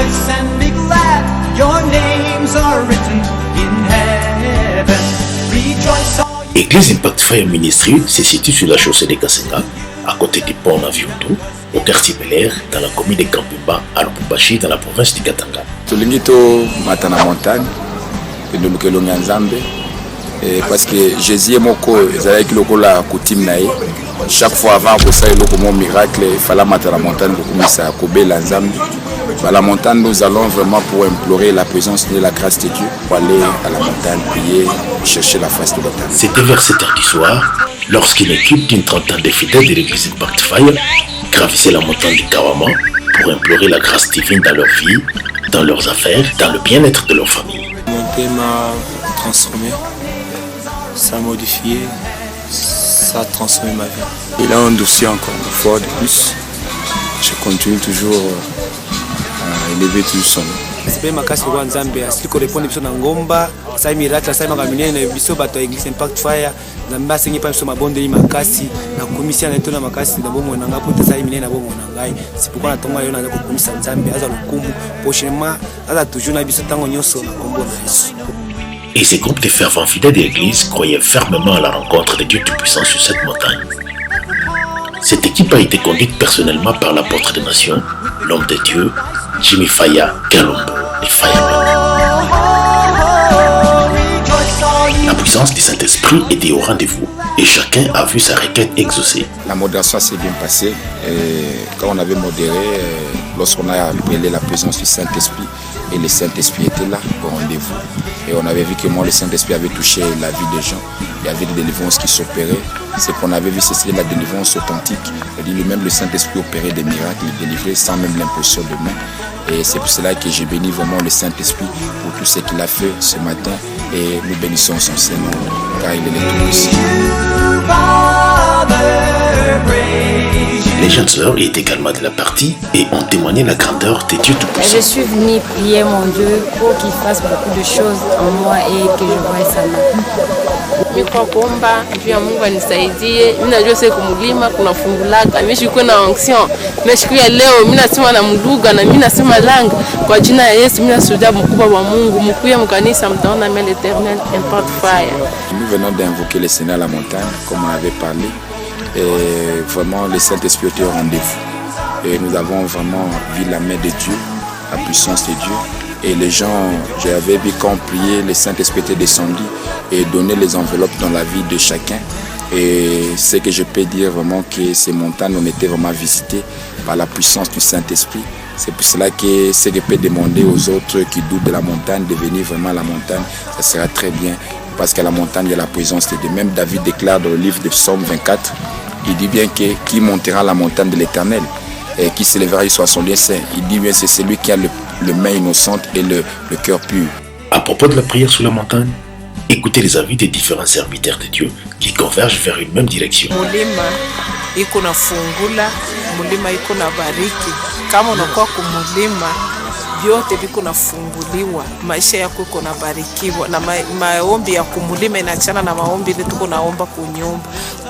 Rejoice and be glad, your names are written in heaven. Rejoice all Église Impact Fire Ministry se situe sur la chaussée de Kasenga, à côté du pont Naviondo, au quartier Bel Air, dans la commune de Kampimba, à Lubumbashi, dans la province du Katanga. Tulingito matana montagne, de Lukelonga Nzambe, parce que Jésus est moko, ezalaki lokola coutume nae. Chaque fois avant que ça ait le miracle, il fallait matana montagne pour commencer à kobela Nzambe. À la montagne, nous allons vraiment pour implorer la présence de la grâce de Dieu, pour aller à la montagne, prier, chercher la face de l'autel. C'était vers 7h du soir, lorsqu'une équipe d'une trentaine de fidèles de l'église Impact Fire gravissait la montagne du Kawama pour implorer la grâce divine dans leur vie, dans leurs affaires, dans le bien-être de leur famille. Monter m'a transformé, ça a modifié, ça a transformé ma vie. Il a endurci encore une fois de plus. Je continue toujours élever tout son nom. C'est makasi kwa Nzambe asili ko répondre biso na ngomba sai miracle sai makamine na biso bato ya Église Impact Fire na mbasi ngi pa biso mabonde makasi na komisia na to na makasi na bomo na ngapo ta sai minene na bomo na ngai c'est pourquoi na tonga yo na ko komisa Nzambe aza lokumu prochainement aza toujours na biso tango nyoso na kombo na Yesu. Et ces groupes de fervents fidèles de l'église croyaient fermement à la rencontre de Dieu Tout-Puissant sur cette montagne. Cette équipe a été conduite personnellement par l'apôtre des nations, l'homme de Dieu, Jimmy Faya Kalombo, les Firemen. La puissance du Saint-Esprit était au rendez-vous et chacun a vu sa requête exaucée. La modération s'est bien passée. Quand on avait modéré, lorsqu'on a appelé la présence du Saint-Esprit, et le Saint-Esprit était là au rendez-vous. Et on avait vu que le Saint-Esprit avait touché la vie des gens. Il y avait des délivrances qui s'opéraient. C'est qu'on avait vu, c'était la délivrance authentique. Lui-même, le Saint-Esprit opérait des miracles, il délivrait sans même l'impression de main. Et c'est pour cela que j'ai béni vraiment le Saint-Esprit pour tout ce qu'il a fait ce matin. Et nous bénissons son Seigneur, car il est le Tout-Puissant. Les jeunes sœurs étaient également de la partie et ont témoigné la grandeur de Dieu Tout-Puissant. Je suis venue prier mon Dieu pour qu'il fasse beaucoup de choses en moi et que je voie sa main. Nilikuwa kuomba juu ya Mungu anisaidie. Mimi najua sasa kumulima kuna fungulaka. Mimi sikuwa na onction. Na siku ya leo mimi nasema na mluga na mimi nasema langa kwa jina ya Yesu. Mimi nasujudia mkubwa wa Mungu. Mkuye mkanisa mtaona mais l'Éternel Impact Fire. Nous venons d'invoquer le Seigneur à la montagne comme on avait parlé. Et vraiment le Saint-Esprit était au rendez-vous. Et nous avons vraiment vu la main de Dieu, la puissance de Dieu. Et les gens, j'avais vu quand prier, le Saint-Esprit était descendu et donné les enveloppes dans la vie de chacun. Et ce que je peux dire vraiment que ces montagnes ont été vraiment visitées par la puissance du Saint-Esprit. C'est pour cela que ce que je peux demander aux autres qui doutent de la montagne, de venir vraiment à la montagne, ça sera très bien. Parce qu'à la montagne, il y a la présence de Dieu. Même David déclare dans le livre de Psaume 24, il dit bien que qui montera à la montagne de l'Éternel et qui s'élèvera sur son lieu saint. Il dit bien c'est celui qui a le main innocente et le cœur pur. À propos de la prière sur la montagne, écoutez les avis des différents serviteurs de Dieu qui convergent vers une même direction. Mulima iko na fungula, mulima iko na bariki. Kama unakuwa kumulima, vyote viko nafunguliwa, maisha yako iko nabarikiwa na maombi ya kumulima inachana na maombi ile tuko naomba kunyumba.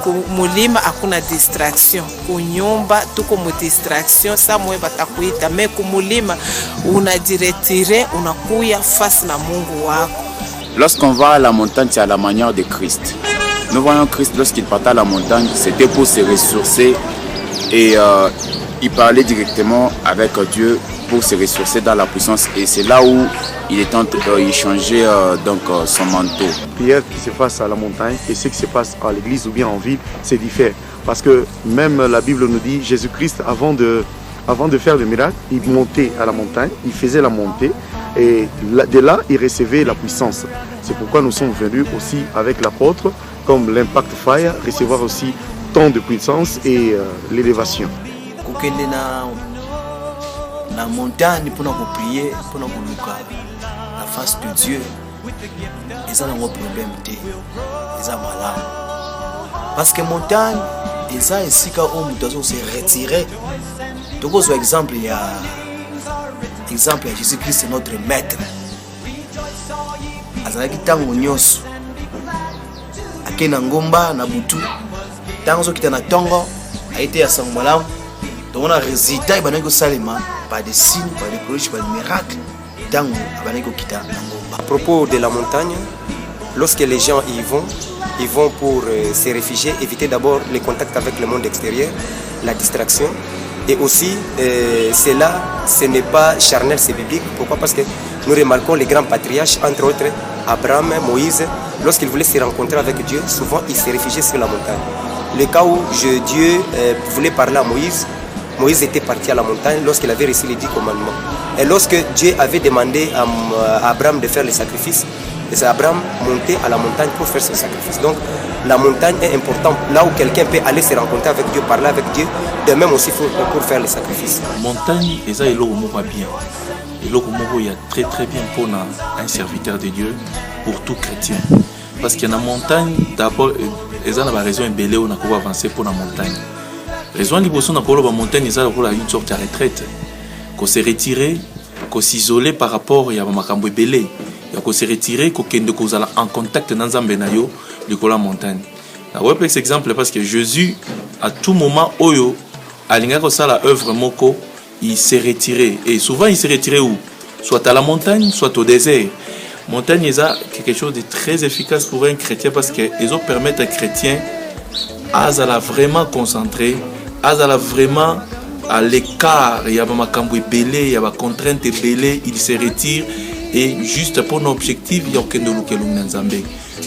Kumulima hakuna distraction, kunyumba tuko mu distraction, saa mwe batakuita me kumulima unajiretire, unakuya face na Mungu wako. Lorsqu'on va à la montagne, c'est à la manière de Christ. Nous voyons Christ lorsqu'il partait à la montagne, c'était pour se ressourcer et il parlait directement avec Dieu pour se ressourcer dans la puissance. Et c'est là où il est en train d'échanger son manteau. La prière qui se passe à la montagne et ce qui se passe à l'église ou bien en ville, c'est différent. Parce que même la Bible nous dit, Jésus-Christ, avant de faire le miracle, il montait à la montagne, il faisait la montée. Et de là, il recevait la puissance. C'est pourquoi nous sommes venus aussi avec l'apôtre, comme l'Impact Fire, recevoir aussi tant de puissance et l'élévation. La montagne pour nous prier, pour nous louer la face de Dieu. Ils ont un problème, ils ont malade. Parce que montagne, ils ont ici quand on doit se retirer. Donc, par exemple, il y a Jésus-Christ, c'est notre maître. Azalaki tango nyoso. Akena ngomba na butu. Tango kita na tongo, a été à Sangmalam. donc on a résultat banaki kosalema par des signes, par des prodiges, par des miracles ntango abanaki kokita na ngomba. À propos de la montagne, lorsque les gens y vont, ils vont pour se réfugier, éviter d'abord les contacts avec le monde extérieur, la distraction. Et aussi, cela, ce n'est pas charnel, c'est biblique. Pourquoi? Parce que nous remarquons les grands patriarches, entre autres Abraham, Moïse, lorsqu'ils voulaient se rencontrer avec Dieu, souvent ils se réfugiaient sur la montagne. Le cas où Dieu voulait parler à Moïse, Moïse était parti à la montagne lorsqu'il avait reçu les 10 commandements. Et lorsque Dieu avait demandé à Abraham de faire le sacrifice, c'est Abraham montait à la montagne pour faire ce sacrifice. Donc la montagne est importante, là où quelqu'un peut aller se rencontrer avec Dieu, parler avec Dieu, de même aussi pour faire le sacrifice. Montagne, c'est ça, bien. Et là, il y a très très bien pour un serviteur de Dieu, pour tout chrétien. Parce qu'il y a une montagne, d'abord, ils ont la raison embellée, on a pu avancer pour la montagne. Raison liboson na la montagne, ils ont une sorte de retraite. Qu'on se retirer, qu'on s'isoler par rapport à makambo belé. Qu'on se retirer, qu'on soit en contact dans Zambenayo, de la montagne. Je vais prendre cet exemple parce que Jésus, à tout moment, Oyo, à la œuvre Moko, il s'est retiré. Et souvent, il s'est retiré où? Soit à la montagne, soit au désert. Montagne, c'est quelque chose de très efficace pour un chrétien parce qu'ils permettent à un chrétien à vraiment concentrer, à vraiment à l'écart. Il y a des belé, il y a des contraintes belé, il se retire. Et juste pour nos objectifs, il y a aucun de nous.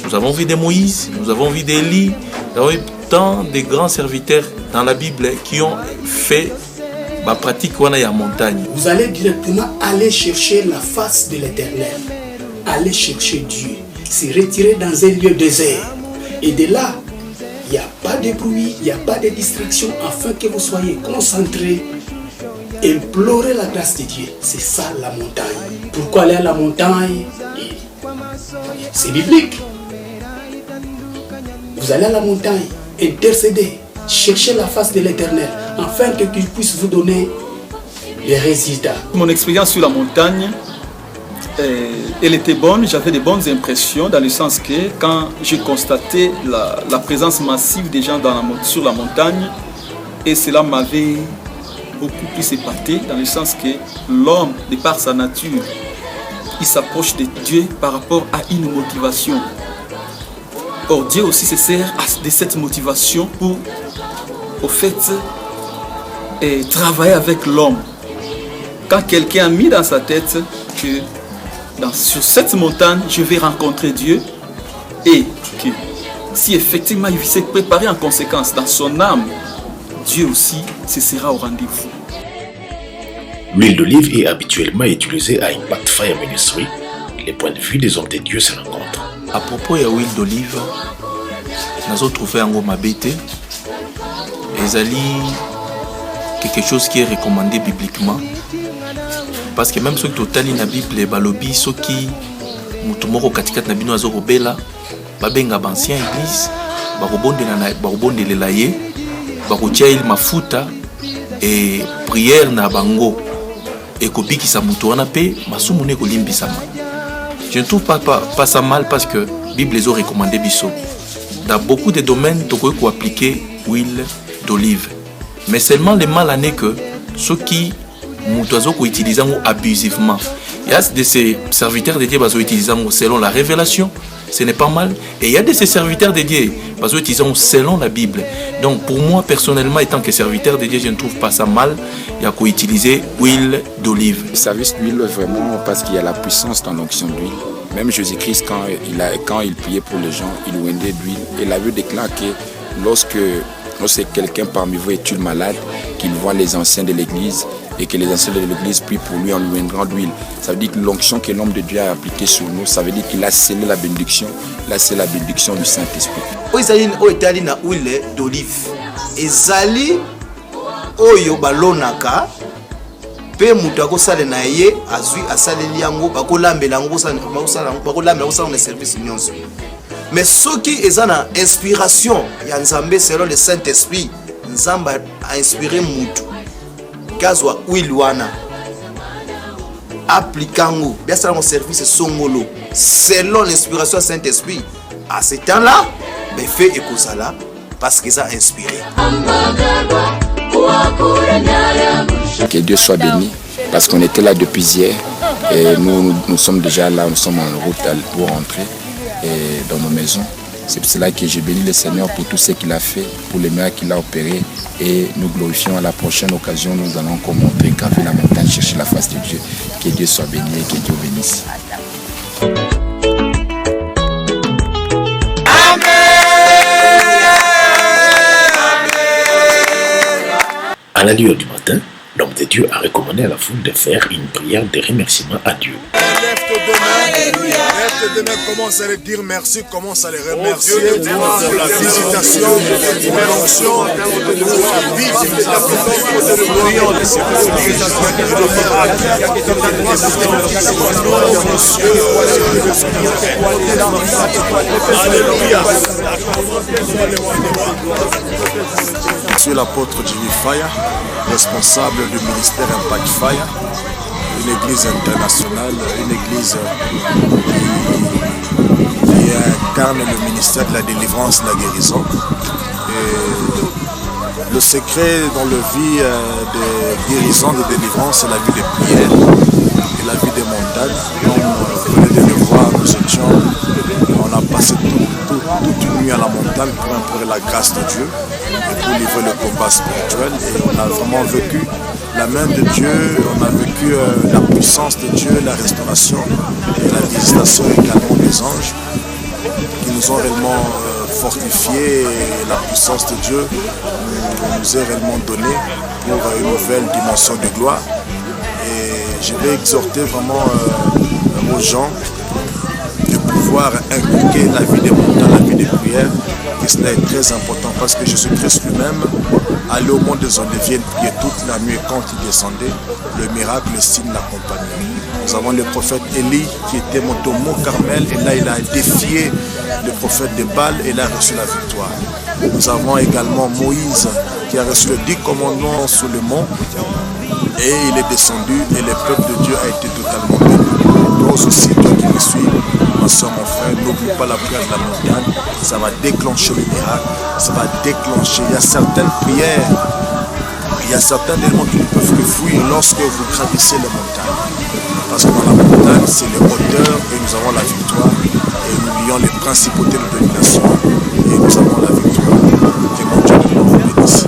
Nous avons vu de Moïse, nous avons vu d'Élie, nous avons vu tant de grands serviteurs dans la Bible qui ont fait la pratique qu'on a en montagne. Vous allez directement aller chercher la face de l'Éternel, aller chercher Dieu, se retirer dans un lieu désert. Et de là, il n'y a pas de bruit, il n'y a pas de distraction, afin que vous soyez concentrés. Implorer la grâce de Dieu, c'est ça la montagne. Pourquoi aller à la montagne? C'est biblique. Vous allez à la montagne, intercéder, chercher la face de l'Éternel, afin qu'il puisse vous donner les résultats. Mon expérience sur la montagne, elle était bonne, j'avais de bonnes impressions, dans le sens que quand j'ai constaté la présence massive des gens sur la montagne, et cela m'avait beaucoup plus épaté, dans le sens que l'homme, de par sa nature, il s'approche de Dieu par rapport à une motivation. Or, Dieu aussi se sert de cette motivation pour, au fait, travailler avec l'homme. Quand quelqu'un a mis dans sa tête que sur cette montagne, je vais rencontrer Dieu, et que si effectivement il s'est préparé en conséquence dans son âme, Dieu aussi se sera au rendez-vous. L'huile d'olive est habituellement utilisée à Impact Fire Ministry. Les points de vue des hommes de Dieu se rencontrent. À propos de l'huile d'olive, nous avons trouvé un gros mabété. Ezali quelque chose qui est recommandé bibliquement. Parce que même ceux qui ont dans la Bible, balobi, ceux qui mutumoko katika na bino azo robela, babenga ancien église, barobonde le laye, barotia il mafuta et prière na bango et kobiki sa mutu wana pe masumune kolimbisama. Je ne trouve pas ça mal parce que la Bible les a recommandé biso. Dans beaucoup de domaines, tu peux appliquer l'huile d'olive. Mais seulement le mal en est que ceux qui utilisent abusivement. Il y a de ces serviteurs de Dieu qui utilisent selon la révélation, ce n'est pas mal. Et il y a de ces serviteurs de Dieu qui utilisent selon la Bible. Donc pour moi personnellement, étant que serviteur de Dieu, je ne trouve pas ça mal. Il y a qu'à utiliser l'huile d'olive. Le service d'huile vraiment parce qu'il y a la puissance dans l'onction d'huile. Même Jésus-Christ, quand il priait pour les gens, il oindait d'huile. Et la Bible déclare que lorsque quelqu'un parmi vous est malade, qu'il voit les anciens de l'église et que les anciens de l'église prient pour lui en lui oindrant d'huile. Ça veut dire que l'onction que l'homme de Dieu a appliquée sur nous, ça veut dire qu'il a scellé la bénédiction. Là, c'est la bénédiction du Saint-Esprit. Ezali oyo na huile d'olive. Ezali oyo balonaka pe mutu akosala na ye azwi asaleli yango bakolambela yango bakolambela na service nyonso. Mais soki eza na inspiration ya Nzambe selon le Saint-Esprit, Nzamba a inspiré mutu gazwa huile wana appliquango biasala mon service songolo selon l'inspiration du Saint-Esprit. À ce temps-là, ben fait ekozala parce qu'ils ont inspiré. Que Dieu soit béni, parce qu'on était là depuis hier et nous sommes déjà là, nous sommes en route pour rentrer dans nos maisons. C'est pour cela que j'ai béni le Seigneur pour tout ce qu'il a fait, pour les miracles qu'il a opérés, et nous glorifions. À la prochaine occasion, nous allons encore monter, graver la montagne, chercher la face de Dieu. Que Dieu soit béni et que Dieu bénisse. À la lueur du matin, l'homme de Dieu a recommandé à la foule de faire une prière de remerciement à Dieu. Lève tes mains, commence à les dire merci, commence à les remercier pour la visitation, la dimension de la vie, Je suis l'apôtre Jimmy Faya, responsable du ministère Impact Faya, une église internationale, une église qui incarne le ministère de la délivrance, de la guérison. Et le secret dans la vie de guérison, de délivrance, c'est la vie des prières et la vie des montagnes. Comme vous venez de le voir, on a passé toute une nuit à la montagne pour implorer la grâce de Dieu et pour livrer le combat spirituel. Et on a vraiment vécu la main de Dieu, on a vécu la puissance de Dieu, la restauration et la visitation également des anges qui nous ont réellement fortifiés, et la puissance de Dieu nous est réellement donnée pour une nouvelle dimension de gloire. Et je vais exhorter vraiment aux gens de pouvoir inculquer la vie des montagnes, la vie des prières, et cela est très important parce que Jésus-Christ lui-même allait au mont des Oliviers, il priait toute la nuit, et quand il descendait, le miracle, le signe l'accompagnait. Nous avons le prophète Élie qui était monté au mont Carmel, et là il a défié le prophète de Baal et il a reçu la victoire. Nous avons également Moïse qui a reçu le 10 commandements sous le mont, et il est descendu et le peuple de Dieu a été totalement béni. Toi aussi, toi qui me suis, ma soeur, mon frère, n'oublie pas la prière de la montagne, ça va déclencher le miracle, ça va déclencher. Il y a certaines prières, il y a certains éléments qui ne peuvent que fuir lorsque vous gravissez les montagnes. Parce que dans la montagne, c'est les hauteurs et nous avons la victoire, et nous lions les principautés de domination et nous avons la victoire. Que mon Dieu nous bénisse.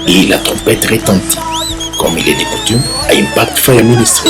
Et la trompette retentit, comme il est de coutume, à Impact Fire Ministry.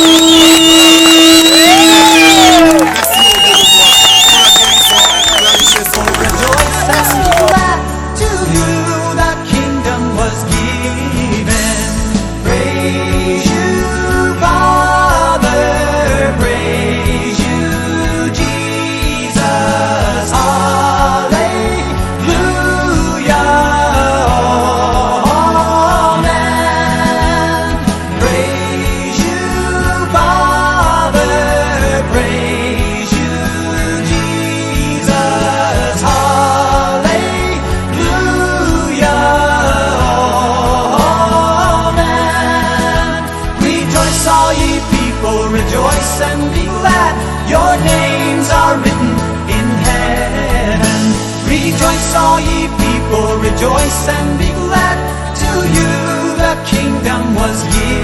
Rejoice and be glad, your names are written in heaven. Rejoice, all ye people, rejoice and be glad. To you the kingdom was given.